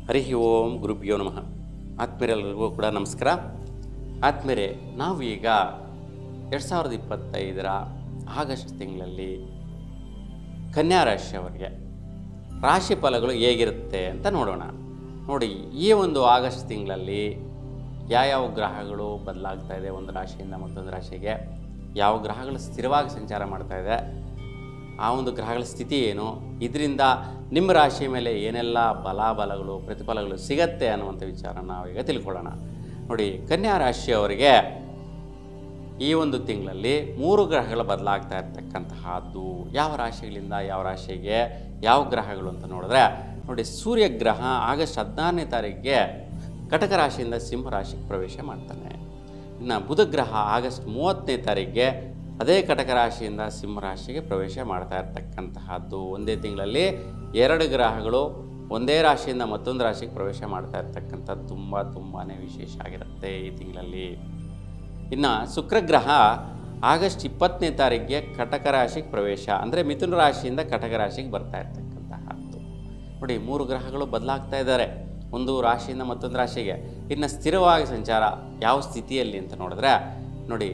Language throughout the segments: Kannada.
ಹರಿ ಓಂ ಗುರುಭ್ಯೋ ನಮಃ. ಆತ್ಮೀಯರೆಲ್ಲರಿಗೂ ಕೂಡ ನಮಸ್ಕಾರ. ಆತ್ಮೀಯರೇ, ನಾವು ಈಗ 2025 ಆಗಸ್ಟ್ ತಿಂಗಳಲ್ಲಿ ಕನ್ಯಾ ರಾಶಿಯವರಿಗೆ ರಾಶಿ ಫಲಗಳು ಹೇಗಿರುತ್ತೆ ಅಂತ ನೋಡೋಣ. ನೋಡಿ, ಈ ಒಂದು ಆಗಸ್ಟ್ ತಿಂಗಳಲ್ಲಿ ಯಾವ ಗ್ರಹಗಳು ಬದಲಾಗ್ತಾ ಇದೆ, ಒಂದು ರಾಶಿಯಿಂದ ಮತ್ತೊಂದು ರಾಶಿಗೆ ಯಾವ ಗ್ರಹಗಳು ಸ್ಥಿರವಾಗಿ ಸಂಚಾರ ಮಾಡ್ತಾ ಇದೆ, ಆ ಒಂದು ಗ್ರಹಗಳ ಸ್ಥಿತಿ ಏನು, ಇದರಿಂದ ನಿಮ್ಮ ರಾಶಿ ಮೇಲೆ ಏನೆಲ್ಲ ಬಲಾಬಲಗಳು ಪ್ರತಿಫಲಗಳು ಸಿಗತ್ತೆ ಅನ್ನುವಂಥ ವಿಚಾರ ನಾವೀಗ ತಿಳ್ಕೊಳ್ಳೋಣ. ನೋಡಿ, ಕನ್ಯಾ ರಾಶಿಯವರಿಗೆ ಈ ಒಂದು ತಿಂಗಳಲ್ಲಿ 3 ಗ್ರಹಗಳು ಬದಲಾಗ್ತಾ ಇರ್ತಕ್ಕಂತಹದ್ದು. ಯಾವ ರಾಶಿಗಳಿಂದ ಯಾವ ರಾಶಿಗೆ ಯಾವ ಗ್ರಹಗಳು ಅಂತ ನೋಡಿದ್ರೆ, ನೋಡಿ, ಸೂರ್ಯಗ್ರಹ ಆಗಸ್ಟ್ 16ನೇ ತಾರೀಕಿಗೆ ಕಟಕ ರಾಶಿಯಿಂದ ಸಿಂಹ ರಾಶಿಗೆ ಪ್ರವೇಶ ಮಾಡ್ತಾನೆ. ಇನ್ನು ಬುಧ ಗ್ರಹ ಆಗಸ್ಟ್ 30ನೇ ತಾರೀಕಿಗೆ ಅದೇ ಕಟಕ ರಾಶಿಯಿಂದ ಸಿಂಹ ರಾಶಿಗೆ ಪ್ರವೇಶ ಮಾಡ್ತಾ ಇರ್ತಕ್ಕಂತಹದ್ದು. ಒಂದೇ ತಿಂಗಳಲ್ಲಿ 2 ಗ್ರಹಗಳು ಒಂದೇ ರಾಶಿಯಿಂದ ಮತ್ತೊಂದು ರಾಶಿಗೆ ಪ್ರವೇಶ ಮಾಡ್ತಾ ಇರ್ತಕ್ಕಂಥದ್ದು ತುಂಬಾ ವಿಶೇಷ ಆಗಿರುತ್ತೆ ಈ ತಿಂಗಳಲ್ಲಿ. ಇನ್ನು ಶುಕ್ರಗ್ರಹ ಆಗಸ್ಟ್ 20ನೇ ತಾರೀಕಿಗೆ ಕಟಕ ರಾಶಿಗೆ ಪ್ರವೇಶ, ಅಂದರೆ ಮಿಥುನ ರಾಶಿಯಿಂದ ಕಟಕ ರಾಶಿಗೆ ಬರ್ತಾ ಇರ್ತಕ್ಕಂತಹದ್ದು. ನೋಡಿ, 3 ಗ್ರಹಗಳು ಬದಲಾಗ್ತಾ ಇದ್ದಾರೆ ಒಂದು ರಾಶಿಯಿಂದ ಮತ್ತೊಂದು ರಾಶಿಗೆ. ಇನ್ನು ಸ್ಥಿರವಾಗಿ ಸಂಚಾರ ಯಾವ ಸ್ಥಿತಿಯಲ್ಲಿ ಅಂತ ನೋಡಿದ್ರೆ, ನೋಡಿ,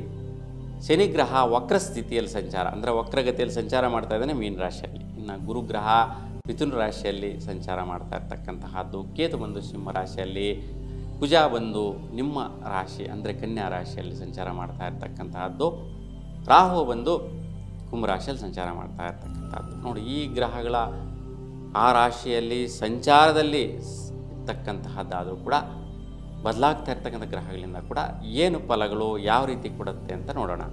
ಶನಿಗ್ರಹ ವಕ್ರ ಸ್ಥಿತಿಯಲ್ಲಿ ಸಂಚಾರ, ಅಂದರೆ ವಕ್ರಗತಿಯಲ್ಲಿ ಸಂಚಾರ ಮಾಡ್ತಾ ಇದ್ದಾನೆ ಮೀನ ರಾಶಿಯಲ್ಲಿ. ಇನ್ನು ಗುರುಗ್ರಹ ಮಿಥುನ ರಾಶಿಯಲ್ಲಿ ಸಂಚಾರ ಮಾಡ್ತಾ ಇರ್ತಕ್ಕಂತಹದ್ದು. ಕೇತು ಬಂದು ಸಿಂಹ ರಾಶಿಯಲ್ಲಿ, ಕುಜ ಬಂದು ನಿಮ್ಮ ರಾಶಿ ಅಂದರೆ ಕನ್ಯಾ ರಾಶಿಯಲ್ಲಿ ಸಂಚಾರ ಮಾಡ್ತಾ ಇರ್ತಕ್ಕಂತಹದ್ದು. ರಾಹು ಬಂದು ಕುಂಭರಾಶಿಯಲ್ಲಿ ಸಂಚಾರ ಮಾಡ್ತಾ ಇರ್ತಕ್ಕಂಥದ್ದು. ನೋಡಿ, ಈ ಗ್ರಹಗಳ ಆ ರಾಶಿಯಲ್ಲಿ ಸಂಚಾರದಲ್ಲಿ ಇರ್ತಕ್ಕಂತಹದ್ದಾದರೂ ಕೂಡ ಬದಲಾಗ್ತಾ ಇರ್ತಕ್ಕಂಥ ಗ್ರಹಗಳಿಂದ ಕೂಡ ಏನು ಫಲಗಳು ಯಾವ ರೀತಿ ಕೊಡುತ್ತೆ ಅಂತ ನೋಡೋಣ.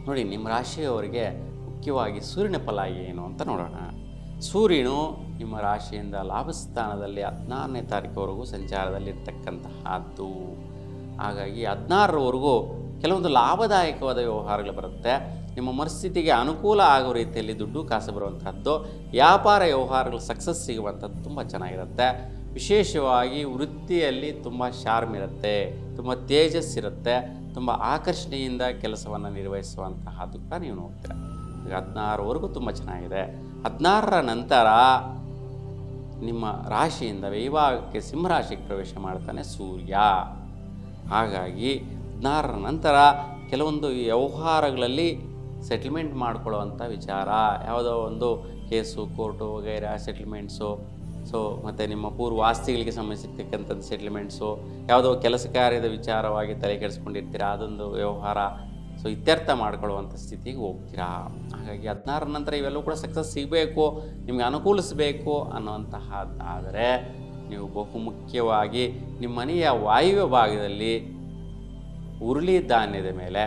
ನೋಡಿ, ನಿಮ್ಮ ರಾಶಿಯವರಿಗೆ ಮುಖ್ಯವಾಗಿ ಸೂರ್ಯನ ಫಲ ಏನು ಅಂತ ನೋಡೋಣ. ಸೂರ್ಯನು ನಿಮ್ಮ ರಾಶಿಯಿಂದ ಲಾಭಸ್ಥಾನದಲ್ಲಿ 16ನೇ ತಾರೀಕುವರೆಗೂ ಸಂಚಾರದಲ್ಲಿ ಇರ್ತಕ್ಕಂತಹದ್ದು. ಹಾಗಾಗಿ 16ರವರೆಗೂ ಕೆಲವೊಂದು ಲಾಭದಾಯಕವಾದ ವ್ಯವಹಾರಗಳು ಬರುತ್ತೆ. ನಿಮ್ಮ ಮನಸ್ಥಿತಿಗೆ ಅನುಕೂಲ ಆಗೋ ರೀತಿಯಲ್ಲಿ ದುಡ್ಡು ಕಾಸು ಬರುವಂಥದ್ದು, ವ್ಯಾಪಾರ ವ್ಯವಹಾರಗಳು ಸಕ್ಸಸ್ ಸಿಗುವಂಥದ್ದು ತುಂಬ ಚೆನ್ನಾಗಿರುತ್ತೆ. ವಿಶೇಷವಾಗಿ ವೃತ್ತಿಯಲ್ಲಿ ತುಂಬ ಶಾರ್ಮ್ ಇರುತ್ತೆ, ತುಂಬ ತೇಜಸ್ಸಿರುತ್ತೆ, ತುಂಬ ಆಕರ್ಷಣೆಯಿಂದ ಕೆಲಸವನ್ನು ನಿರ್ವಹಿಸುವಂತಹದ್ದು ಕೂಡ ನೀವು ನೋಡ್ತೀರ. ಈಗ 16ರವರೆಗೂ ತುಂಬ ಚೆನ್ನಾಗಿದೆ. 16ರ ನಂತರ ನಿಮ್ಮ ರಾಶಿಯಿಂದ ವೈವಾಹಿಕ ಸಿಂಹರಾಶಿಗೆ ಪ್ರವೇಶ ಮಾಡ್ತಾನೆ ಸೂರ್ಯ. ಹಾಗಾಗಿ 16ರ ನಂತರ ಕೆಲವೊಂದು ವ್ಯವಹಾರಗಳಲ್ಲಿ ಸೆಟಲ್ಮೆಂಟ್ ಮಾಡ್ಕೊಳ್ಳುವಂಥ ವಿಚಾರ, ಯಾವುದೋ ಒಂದು ಕೇಸು ಕೋರ್ಟು ವಗೈರ ಸೆಟಲ್ಮೆಂಟ್ಸು, ಸೊ ಮತ್ತು ನಿಮ್ಮ ಪೂರ್ವ ಆಸ್ತಿಗಳಿಗೆ ಸಂಬಂಧಿಸಿರ್ತಕ್ಕಂಥದ್ದು ಸೆಟಲ್ಮೆಂಟ್ಸು, ಯಾವುದೋ ಕೆಲಸ ಕಾರ್ಯದ ವಿಚಾರವಾಗಿ ತಲೆ ಕೆಡಿಸ್ಕೊಂಡಿರ್ತೀರಾ, ಅದೊಂದು ವ್ಯವಹಾರ ಸೊ ಇತ್ಯರ್ಥ ಮಾಡ್ಕೊಳ್ಳುವಂಥ ಸ್ಥಿತಿಗೆ ಹೋಗ್ತೀರಾ. ಹಾಗಾಗಿ 16ರ ನಂತರ ಇವೆಲ್ಲವೂ ಕೂಡ ಸಕ್ಸಸ್ ಸಿಗಬೇಕು, ನಿಮಗೆ ಅನುಕೂಲಿಸಬೇಕು ಅನ್ನುವಂತಹದ್ದಾದರೆ ನೀವು ಬಹುಮುಖ್ಯವಾಗಿ ನಿಮ್ಮ ಮನೆಯ ವಾಯುವ್ಯ ಭಾಗದಲ್ಲಿ ಉರುಳಿ ಧಾನ್ಯದ ಮೇಲೆ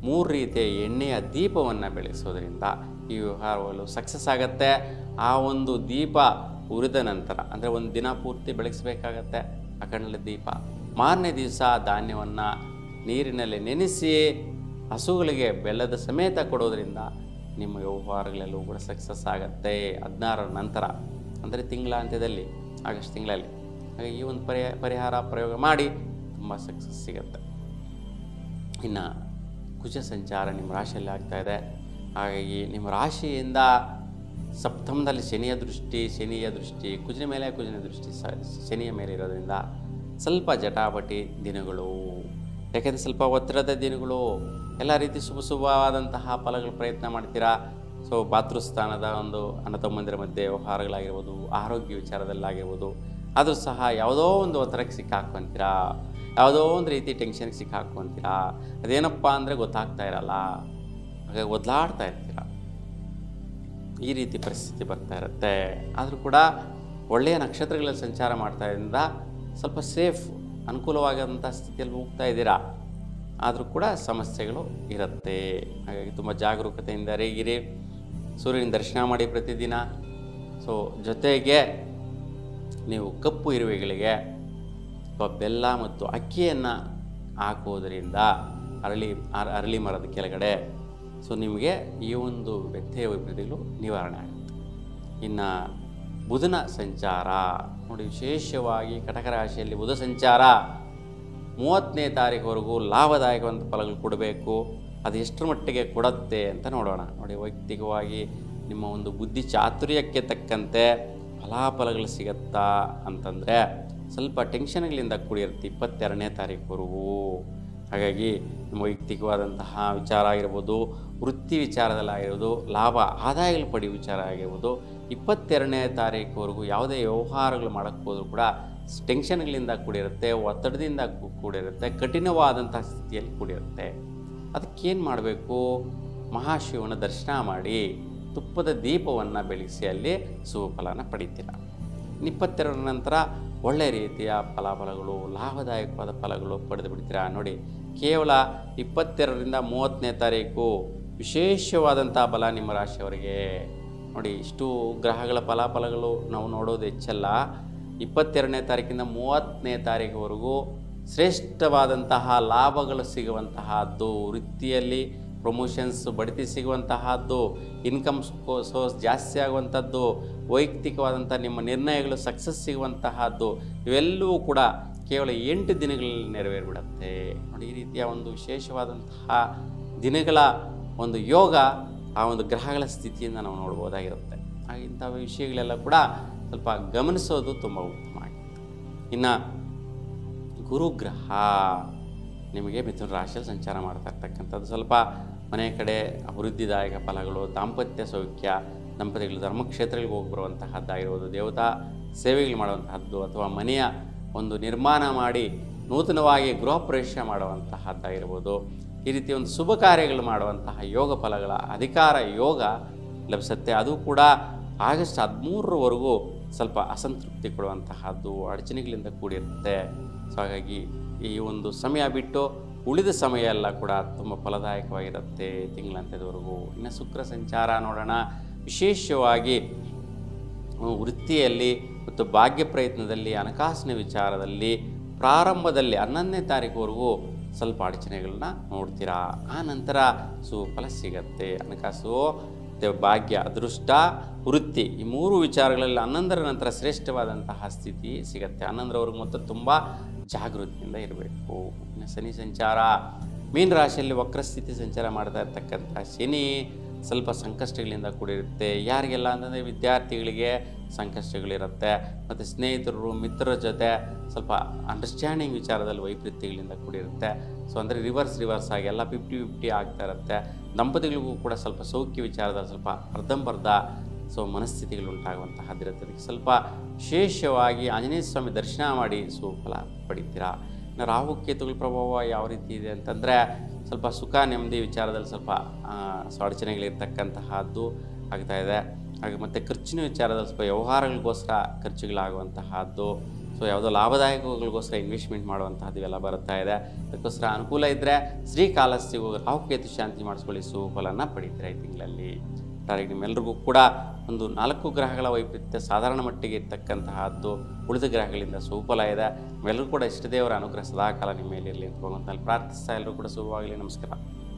3 ರೀತಿಯ ಎಣ್ಣೆಯ ದೀಪವನ್ನು ಬೆಳೆಸೋದ್ರಿಂದ ಈ ವ್ಯವಹಾರಗಳು ಸಕ್ಸಸ್ ಆಗುತ್ತೆ. ಆ ಒಂದು ದೀಪ ಉರಿದ ನಂತರ, ಅಂದರೆ ಒಂದು ದಿನ ಪೂರ್ತಿ ಬೆಳಗಿಸ್ಬೇಕಾಗತ್ತೆ ಅಖಂಡ ದೀಪ. ಮಾರನೇ ದಿವಸ ಧಾನ್ಯವನ್ನು ನೀರಿನಲ್ಲಿ ನೆನೆಸಿ ಹಸುಗಳಿಗೆ ಬೆಲ್ಲದ ಸಮೇತ ಕೊಡೋದ್ರಿಂದ ನಿಮ್ಮ ವ್ಯವಹಾರಗಳೆಲ್ಲವೂ ಕೂಡ ಸಕ್ಸಸ್ ಆಗುತ್ತೆ 16ರ ನಂತರ, ಅಂದರೆ ತಿಂಗಳ ಅಂತ್ಯದಲ್ಲಿ, ಆಗಸ್ಟ್ ತಿಂಗಳಲ್ಲಿ. ಹಾಗೆ ಈ ಒಂದು ಪರಿಹಾರ ಪ್ರಯೋಗ ಮಾಡಿ ತುಂಬ ಸಕ್ಸಸ್ ಸಿಗುತ್ತೆ. ಇನ್ನು ಕುಜ ಸಂಚಾರ ನಿಮ್ಮ ರಾಶಿಯಲ್ಲಿ ಆಗ್ತಾಯಿದೆ. ಹಾಗಾಗಿ ನಿಮ್ಮ ರಾಶಿಯಿಂದ ಸಪ್ತಮದಲ್ಲಿ ಶನಿಯ ದೃಷ್ಟಿ ಕುಜನ ಮೇಲೆ ಶನಿಯ ಮೇಲೆ ಇರೋದ್ರಿಂದ ಸ್ವಲ್ಪ ಜಟಾಪಟಿ ದಿನಗಳು, ಯಾಕೆಂದರೆ ಸ್ವಲ್ಪ ಒತ್ತಡದ ದಿನಗಳು, ಎಲ್ಲ ರೀತಿ ಶುಭವಾದಂತಹ ಫಲಗಳು ಪ್ರಯತ್ನ ಮಾಡ್ತೀರಾ. ಸೊ ಭಾತೃಸ್ಥಾನದ ಒಂದು ಅಣ್ಣ ತಮ್ಮಂದಿರ ಮಧ್ಯೆ ವ್ಯವಹಾರಗಳಾಗಿರ್ಬೋದು, ಆರೋಗ್ಯ ವಿಚಾರದಲ್ಲಾಗಿರ್ಬೋದು, ಆದರೂ ಸಹ ಯಾವುದೋ ಒಂದು ಒತ್ತಡಕ್ಕೆ ಸಿಕ್ಕಾಕ್ಕೊಂತೀರಾ, ಯಾವುದೋ ಒಂದು ರೀತಿ ಟೆನ್ಷನ್ಗೆ ಸಿಕ್ಕಾಕ್ಕೊಂತೀರಾ. ಅದೇನಪ್ಪ ಅಂದರೆ ಗೊತ್ತಾಗ್ತಾ ಇರಲ್ಲ, ಹಾಗಾಗಿ ಒದ್ದಾಡ್ತಾ ಇರ್ತೀರ. ಈ ರೀತಿ ಪರಿಸ್ಥಿತಿ ಬರ್ತಾ ಇರುತ್ತೆ. ಆದರೂ ಕೂಡ ಒಳ್ಳೆಯ ನಕ್ಷತ್ರಗಳಲ್ಲಿ ಸಂಚಾರ ಮಾಡ್ತಾ ಇದ್ದರಿಂದ ಸ್ವಲ್ಪ ಸೇಫ್, ಅನುಕೂಲವಾದಂಥ ಸ್ಥಿತಿಯಲ್ಲಿ ಹೋಗ್ತಾ ಇದ್ದೀರಾ. ಆದರೂ ಕೂಡ ಸಮಸ್ಯೆಗಳು ಇರುತ್ತೆ. ಹಾಗಾಗಿ ತುಂಬ ಜಾಗರೂಕತೆಯಿಂದ ಇರಿ. ಸೂರ್ಯನ ದರ್ಶನ ಮಾಡಿ ಪ್ರತಿದಿನ. ಸೊ ಜೊತೆಗೆ ನೀವು ಕಪ್ಪು ಇರುವೆಗಳಿಗೆ ಬೆಲ್ಲ ಮತ್ತು ಅಕ್ಕಿಯನ್ನು ಹಾಕುವುದರಿಂದ ಅರಳಿ ಮರದ ಕೆಳಗಡೆ ಸೊ ನಿಮಗೆ ಈ ಒಂದು ವ್ಯತ್ಯಯ ವೈಪರೀತ್ಯಗಳು ನಿವಾರಣೆ ಆಗುತ್ತೆ. ಇನ್ನು ಬುಧನ ಸಂಚಾರ ನೋಡಿ, ವಿಶೇಷವಾಗಿ ಕಟಕ ರಾಶಿಯಲ್ಲಿ ಬುಧ ಸಂಚಾರ 30ನೇ ತಾರೀಕುವರೆಗೂ ಲಾಭದಾಯಕವಂತ ಫಲಗಳು ಕೊಡಬೇಕು. ಅದು ಎಷ್ಟರ ಮಟ್ಟಿಗೆ ಕೊಡುತ್ತೆ ಅಂತ ನೋಡೋಣ. ನೋಡಿ, ವೈಯಕ್ತಿಕವಾಗಿ ನಿಮ್ಮ ಒಂದು ಬುದ್ಧಿ ಚಾತುರ್ಯಕ್ಕೆ ತಕ್ಕಂತೆ ಫಲಾಫಲಗಳು ಸಿಗತ್ತಾ ಅಂತಂದರೆ ಸ್ವಲ್ಪ ಟೆನ್ಷನ್ಗಳಿಂದ ಕೂಡಿರುತ್ತೆ 22ನೇ ತಾರೀಕುವರೆಗೂ. ಹಾಗಾಗಿ ನಿಮ್ಮ ವೈಯಕ್ತಿಕವಾದಂತಹ ವಿಚಾರ ಆಗಿರ್ಬೋದು, ವೃತ್ತಿ ವಿಚಾರದಲ್ಲಾಗಿರ್ಬೋದು, ಲಾಭ ಆದಾಯಗಳು ಪಡೆಯುವ ವಿಚಾರ ಆಗಿರ್ಬೋದು, 22ನೇ ತಾರೀಕುವರೆಗೂ ಯಾವುದೇ ವ್ಯವಹಾರಗಳು ಮಾಡೋಕ್ಕೆ ಹೋದರೂ ಕೂಡ ಟೆನ್ಷನ್ಗಳಿಂದ ಕೂಡಿರುತ್ತೆ, ಒತ್ತಡದಿಂದ ಕೂಡಿರುತ್ತೆ, ಕಠಿಣವಾದಂಥ ಸ್ಥಿತಿಯಲ್ಲಿ ಕೂಡಿರುತ್ತೆ. ಅದಕ್ಕೇನು ಮಾಡಬೇಕು? ಮಹಾಶಿವನ ದರ್ಶನ ಮಾಡಿ ತುಪ್ಪದ ದೀಪವನ್ನು ಬೆಳಗಿಸಿ ಅಲ್ಲಿ ಶುಭಫಲನ ಪಡಿತೀರ. 22ರ ನಂತರ ಒಳ್ಳೆಯ ರೀತಿಯ ಫಲಾಫಲಗಳು, ಲಾಭದಾಯಕವಾದ ಫಲಗಳು ಪಡೆದು ಬಿಡ್ತೀರಾ. ನೋಡಿ, ಕೇವಲ 22ರಿಂದ 30ನೇ ತಾರೀಕು ವಿಶೇಷವಾದಂಥ ಬಲ ನಿಮ್ಮ ರಾಶಿಯವರಿಗೆ. ನೋಡಿ, ಇಷ್ಟು ಗ್ರಹಗಳ ಫಲಾಫಲಗಳು ನಾವು ನೋಡೋದು ಹೆಚ್ಚಲ್ಲ. 22ನೇ ತಾರೀಕಿಂದ 30ನೇ ತಾರೀಕುವರೆಗೂ ಶ್ರೇಷ್ಠವಾದಂತಹ ಲಾಭಗಳು ಸಿಗುವಂತಹದ್ದು, ವೃತ್ತಿಯಲ್ಲಿ ಪ್ರಮೋಷನ್ಸ್ ಬಡ್ತಿ ಸಿಗುವಂತಹದ್ದು, ಇನ್ಕಮ್ ಸೋರ್ಸ್ ಜಾಸ್ತಿ ಆಗುವಂಥದ್ದು, ವೈಯಕ್ತಿಕವಾದಂಥ ನಿಮ್ಮ ನಿರ್ಣಯಗಳು ಸಕ್ಸಸ್ ಸಿಗುವಂತಹದ್ದು, ಇವೆಲ್ಲವೂ ಕೂಡ ಕೇವಲ 8 ದಿನಗಳಲ್ಲಿ ನೆರವೇರಿಬಿಡುತ್ತೆ. ನೋಡಿ, ಈ ರೀತಿಯ ಒಂದು ವಿಶೇಷವಾದಂತಹ ದಿನಗಳ ಒಂದು ಯೋಗ ಆ ಒಂದು ಗ್ರಹಗಳ ಸ್ಥಿತಿಯಿಂದ ನಾವು ನೋಡ್ಬೋದಾಗಿರುತ್ತೆ. ಹಾಗೆ ಇಂಥ ವಿಷಯಗಳೆಲ್ಲ ಕೂಡ ಸ್ವಲ್ಪ ಗಮನಿಸೋದು ತುಂಬ ಉತ್ತಮ ಆಗಿತ್ತು. ಇನ್ನು ಗುರುಗ್ರಹ ನಿಮಗೆ ಮಿಥುನ ರಾಶಿಯಲ್ಲಿ ಸಂಚಾರ ಮಾಡ್ತಾ ಇರ್ತಕ್ಕಂಥದ್ದು ಸ್ವಲ್ಪ ಮನೆ ಕಡೆ ಅಭಿವೃದ್ಧಿದಾಯಕ ಫಲಗಳು, ದಾಂಪತ್ಯ ಸೌಖ್ಯ, ದಂಪತಿಗಳು ಧರ್ಮಕ್ಷೇತ್ರಗಳಿಗೆ ಹೋಗಿ ಬರುವಂತಹದ್ದಾಗಿರ್ಬೋದು, ದೇವತಾ ಸೇವೆಗಳು ಮಾಡುವಂತಹದ್ದು, ಅಥವಾ ಮನೆಯ ಒಂದು ನಿರ್ಮಾಣ ಮಾಡಿ ನೂತನವಾಗಿ ಗೃಹ ಪ್ರವೇಶ ಮಾಡುವಂತಹದ್ದಾಗಿರ್ಬೋದು, ಈ ರೀತಿ ಒಂದು ಶುಭ ಕಾರ್ಯಗಳು ಮಾಡುವಂತಹ ಯೋಗ ಫಲಗಳ ಅಧಿಕಾರ ಯೋಗ ಲಭಿಸುತ್ತೆ. ಅದು ಕೂಡ ಆಗಸ್ಟ್ 13ರವರೆಗೂ ಸ್ವಲ್ಪ ಅಸಂತೃಪ್ತಿ ಕೊಡುವಂತಹದ್ದು, ಅಡಚಣೆಗಳಿಂದ ಕೂಡಿರುತ್ತೆ. ಸೊ ಹಾಗಾಗಿ ಈ ಒಂದು ಸಮಯ ಬಿಟ್ಟು ಉಳಿದ ಸಮಯ ಎಲ್ಲ ಕೂಡ ತುಂಬ ಫಲದಾಯಕವಾಗಿರುತ್ತೆ ತಿಂಗಳಂತ್ಯದವರೆಗೂ. ಇನ್ನು ಶುಕ್ರ ಸಂಚಾರ ನೋಡೋಣ. ವಿಶೇಷವಾಗಿ ವೃತ್ತಿಯಲ್ಲಿ ಮತ್ತು ಭಾಗ್ಯ ಪ್ರಯತ್ನದಲ್ಲಿ, ಹಣಕಾಸಿನ ವಿಚಾರದಲ್ಲಿ ಪ್ರಾರಂಭದಲ್ಲಿ 11ನೇ ತಾರೀಕುವರೆಗೂ ಸ್ವಲ್ಪ ಅಡಚಣೆಗಳನ್ನ ನೋಡ್ತೀರಾ. ಆ ನಂತರ ಸುಫಲ ಸಿಗತ್ತೆ. ಹಣಕಾಸು, ಭಾಗ್ಯ, ಅದೃಷ್ಟ, ವೃತ್ತಿ ಈ 3 ವಿಚಾರಗಳಲ್ಲಿ 11ರ ನಂತರ ಶ್ರೇಷ್ಠವಾದಂತಹ ಸ್ಥಿತಿ ಸಿಗತ್ತೆ. 11ರವರೆಗೂ ಮತ್ತು ತುಂಬ ಜಾಗೃತಿಯಿಂದ ಇರಬೇಕು. ಇನ್ನು ಶನಿ ಸಂಚಾರ, ಮೀನ ರಾಶಿಯಲ್ಲಿ ವಕ್ರಸ್ಥಿತಿ ಸಂಚಾರ ಮಾಡ್ತಾ ಇರ್ತಕ್ಕಂಥ ಶನಿ ಸ್ವಲ್ಪ ಸಂಕಷ್ಟಗಳಿಂದ ಕೂಡಿರುತ್ತೆ. ಯಾರಿಗೆಲ್ಲ ಅಂತಂದರೆ ವಿದ್ಯಾರ್ಥಿಗಳಿಗೆ ಸಂಕಷ್ಟಗಳಿರುತ್ತೆ, ಮತ್ತು ಸ್ನೇಹಿತರು ಮಿತ್ರರ ಜೊತೆ ಸ್ವಲ್ಪ ಅಂಡರ್ಸ್ಟ್ಯಾಂಡಿಂಗ್ ವಿಚಾರದಲ್ಲಿ ವೈಪರೀತ್ಯಗಳಿಂದ ಕೂಡಿರುತ್ತೆ. ಸೊ ಅಂದರೆ ರಿವರ್ಸ್ ಆಗಿ ಎಲ್ಲ 50-50 ಆಗ್ತಾ ಇರುತ್ತೆ. ದಂಪತಿಗಳಿಗೂ ಕೂಡ ಸ್ವಲ್ಪ ಸೌಖ್ಯ ವಿಚಾರದಲ್ಲಿ ಸ್ವಲ್ಪ ಅರ್ಧಂಬರ್ಧ ಮನಸ್ಥಿತಿಗಳು ಉಂಟಾಗುವಂತಹದ್ದಿರುತ್ತೆ. ಅದಕ್ಕೆ ಸ್ವಲ್ಪ ವಿಶೇಷವಾಗಿ ಆಂಜನೇಯ ಸ್ವಾಮಿ ದರ್ಶನ ಮಾಡಿ ಸುಫಲ ಪಡಿತೀರಾ. ಇನ್ನು ರಾಹು ಕೇತುಗಳ ಪ್ರಭಾವ ಯಾವ ರೀತಿ ಇದೆ ಅಂತಂದರೆ ಸ್ವಲ್ಪ ಸುಖ ನೆಮ್ಮದಿ ವಿಚಾರದಲ್ಲಿ ಸ್ವಲ್ಪ ಅಡಚಣೆಗಳಿರ್ತಕ್ಕಂತಹದ್ದು ಆಗ್ತಾ ಇದೆ. ಹಾಗೆ ಮತ್ತು ಖರ್ಚಿನ ವಿಚಾರದಲ್ಲಿ ಸ್ವಲ್ಪ ವ್ಯವಹಾರಗಳಿಗೋಸ್ಕರ ಖರ್ಚುಗಳಾಗುವಂತಹದ್ದು, ಸೊ ಯಾವುದೋ ಲಾಭದಾಯಕಗಳಿಗೋಸ್ಕರ ಇನ್ವೆಸ್ಟ್ಮೆಂಟ್ ಮಾಡುವಂತಹದ್ದು ಇವೆಲ್ಲ ಬರ್ತಾ ಇದೆ. ಅದಕ್ಕೋಸ್ಕರ ಅನುಕೂಲ ಇದ್ದರೆ ಶ್ರೀಕಾಳಹಸ್ತಿಗೆ ಹೋಗಿ ರಾಹುಕೇತು ಶಾಂತಿ ಮಾಡಿಸ್ಕೊಳ್ಳಿ, ಸುಫಲನ ಪಡಿತೀರಾ ಈ ತಿಂಗಳಲ್ಲಿ. ಒಟ್ಟಾರೆ ನಿಮ್ಮೆಲ್ಲರಿಗೂ ಕೂಡ ಒಂದು 4 ಗ್ರಹಗಳ ವೈಪರೀತ್ಯ ಸಾಧಾರಣ ಮಟ್ಟಿಗೆ ಇರ್ತಕ್ಕಂತಹದ್ದು, ಉಳಿದ ಗ್ರಹಗಳಿಂದ ಸುಫಲ ಇದೆ. ನಿಮ್ಮೆಲ್ಲರೂ ಕೂಡ ಇಷ್ಟದೇವರ ಅನುಗ್ರಹ ಸದಾಕಾಲ ನಿಮ್ಮ ಮೇಲೆ ಇರಲಿ ಅಂತ ಭಗವಂತನಲ್ಲಿ ಪ್ರಾರ್ಥಿಸ್ತಾ ಎಲ್ಲರೂ ಕೂಡ ಶುಭವಾಗಲಿ. ನಮಸ್ಕಾರ.